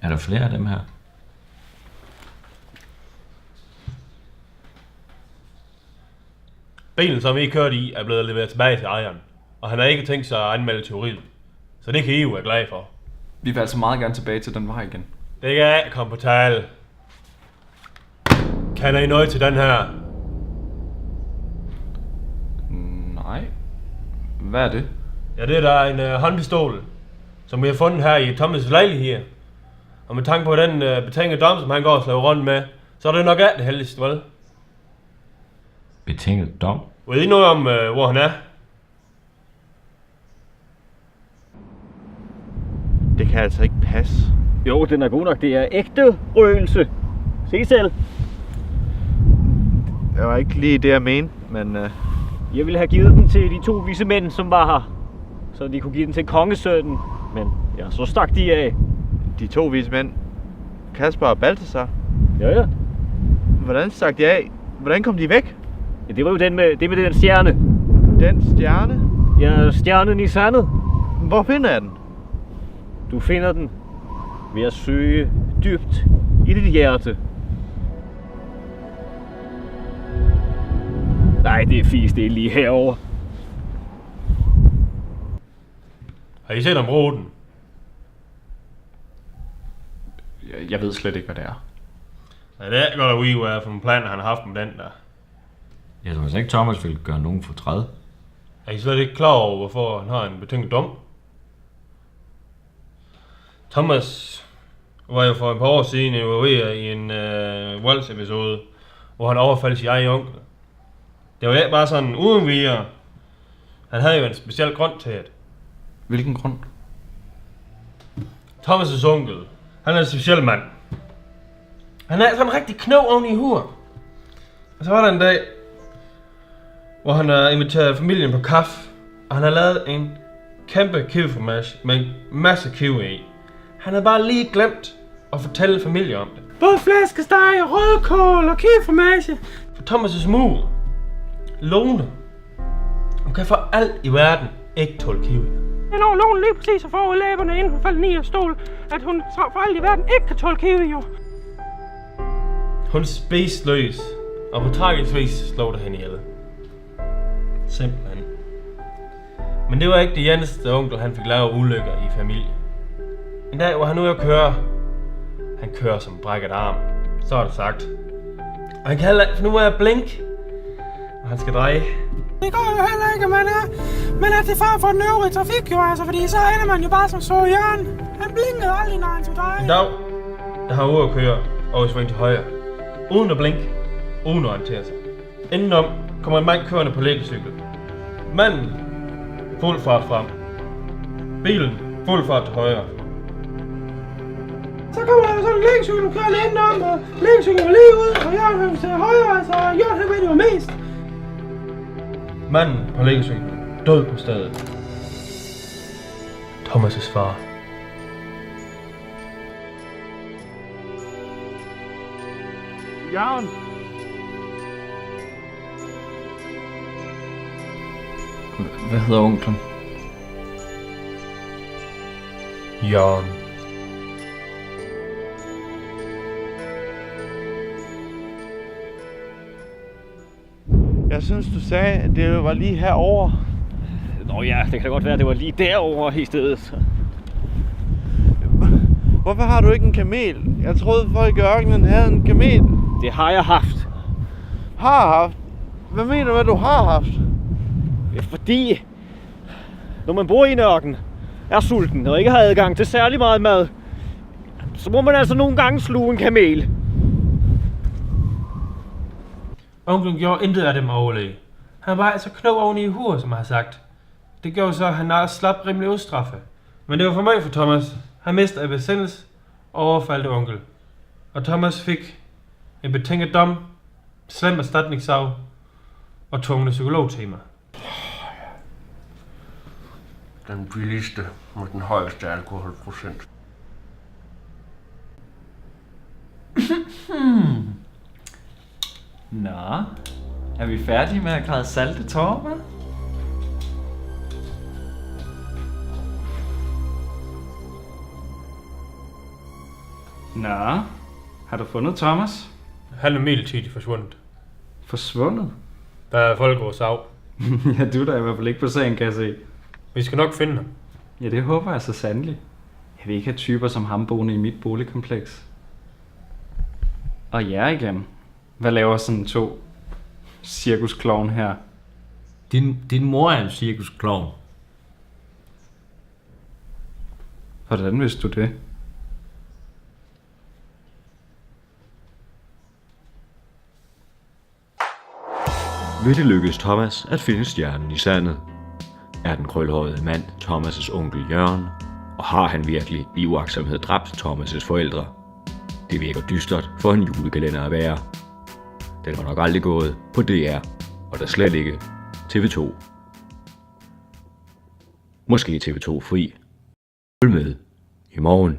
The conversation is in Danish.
Er der flere af dem her? Bilen, som I kørte i, er blevet leveret tilbage til ejeren, og han har ikke tænkt sig at anmelde tyveriet. Så det kan I jo være glade for. Vi vil altså meget gerne tilbage til den vej igen. Det kan ikke komme på tale. Kender I noget til den her? Nej. Hvad er det? Ja, det er der en håndpistol, som vi har fundet her i Thomas' lejlighed. Og med tanke på den betingede dom, som han går og slår rundt med, så er det nok alt det heldigste, vel? Betinget dom? Ved I noget om, hvor han er? Det kan altså ikke passe. Jo, den er god nok. Det er ægte røgelse. Se selv. Det var ikke lige det, jeg mente, men... Jeg ville have givet den til de 2 vise mænd, som var her. Så de kunne give den til kongesønnen. Men ja, så stak de af. De 2 vise mænd. Kasper og Balthasar. Ja. Hvordan stak de af? Hvordan kom de væk? Ja, det var jo det med den stjerne. Den stjerne? Ja, stjernen i sandet. Hvor finder jeg den? Du finder den ved at søge dybt i dit hjerte. Nej, det er fisk, det er lige herovre. Har I set ham bruge den? Jeg ved slet ikke, hvad det er. Ja, det er godt at vide, hvad for en plan han har haft med den der. Jeg tror ikke, Thomas vil gøre nogen fortræd. Er I slet ikke klar over, hvorfor han har en betinget dom? Thomas var jo for et par år siden involveret i en voldsepisode, hvor han overfaldt sin egen onkel. Det var ikke bare sådan uden videre. Han havde jo en speciel grund til det. Hvilken grund? Thomas' onkel, han er en speciel mand. Han er sådan en rigtig knov oven i hovedet. Og så var der en dag, hvor han har inviteret familien på kaffe, og han har lavet en kæmpe kiwiformage med en masse kiwi i. Han havde bare lige glemt at fortælle familien om det. Både flæskesteg, rødkål og kiwiformage. For Thomas' mor, Lone, hun kan for alt i verden ikke tåle kiwi. Jeg når Lone lige præcis at få læberne, inden hun faldt ned af stol, at hun for alt i verden ikke kan tåle kiwi, jo. Hun spiste løs, og på tragisk vis slog det hende ihjel. Simpelthen. Men det var ikke det eneste onkel, han fik lavet ulykker i familien. En dag, hvor han ude at køre. Han kører som brækket arm. Så er det sagt. Og han kan heller ikke finde ud af at blinke. Og han skal dreje. Det går jo heller ikke, men er til far for den øvrige trafik, jo, altså, fordi så ender man jo bare som så Jørgen. Han blinkede aldrig, når han skulle dreje. En dag, der har han ude at køre og i sving til højre. Uden at blinke. Uden at orientere sig. Indenom kommer en mand kørende på lægecykel. Manden fuld fart frem. Bilen fuld fart til højre. Så kommer der jo sådan en lægecykel, der kører lidt om, og lægecyklen var lige ude, og Jørgen var til højre, så Jørgen han ved det var mest. Manden på lægecyklen død på stedet. Thomas' far. Jørgen. Hvad hedder onklen? Jørgen. Jeg synes, du sagde, at det var lige herovre. Nå ja, det kan da godt være, at det var lige derovre i stedet. Hvorfor har du ikke en kamel? Jeg troede, folk i ørkenen havde en kamel. Det har jeg haft. Har haft? Hvad mener du, hvad du har haft? Ja, fordi, når man bor i en ørken, er sulten og ikke har adgang til særlig meget mad, så må man altså nogle gange sluge en kamel. Onklen gjorde intet af dem overlege. Han var altså knov oven i hovedet, som jeg har sagt. Det gjorde så, at han slap rimelig udstraffe. Men det var for mig for Thomas. Han mistede af besindelse og overfaldte onkel. Og Thomas fik en betinget dom, slem erstatningssag og tvungne psykologtema. Den billigste med den højeste alkoholprocent. Nå, er vi færdige med at græde salte tårer? Nå, har du fundet Thomas? Han er midlertidigt forsvundet. Forsvundet? Der er folk over sav. Ja, du er da i hvert fald ikke på sagen, kan jeg se. Vi skal nok finde ham. Ja, det håber jeg så sandelig. Jeg vil ikke have typer som ham boende i mit boligkompleks. Og jer igen. Hvad laver sådan to cirkusklovn her? Din mor er en cirkusklovn. Hvordan vidste du det? Vil det lykkes Thomas at finde stjernen i sandet? Er den krølhårede mand Thomas' onkel Jørgen? Og har han virkelig i uagtsomhed dræbt Thomas' forældre? Det virker dystert for en julekalender at være. Den var nok aldrig gået på DR, og der slet ikke TV2. Måske TV2 Fri. Følg med i morgen.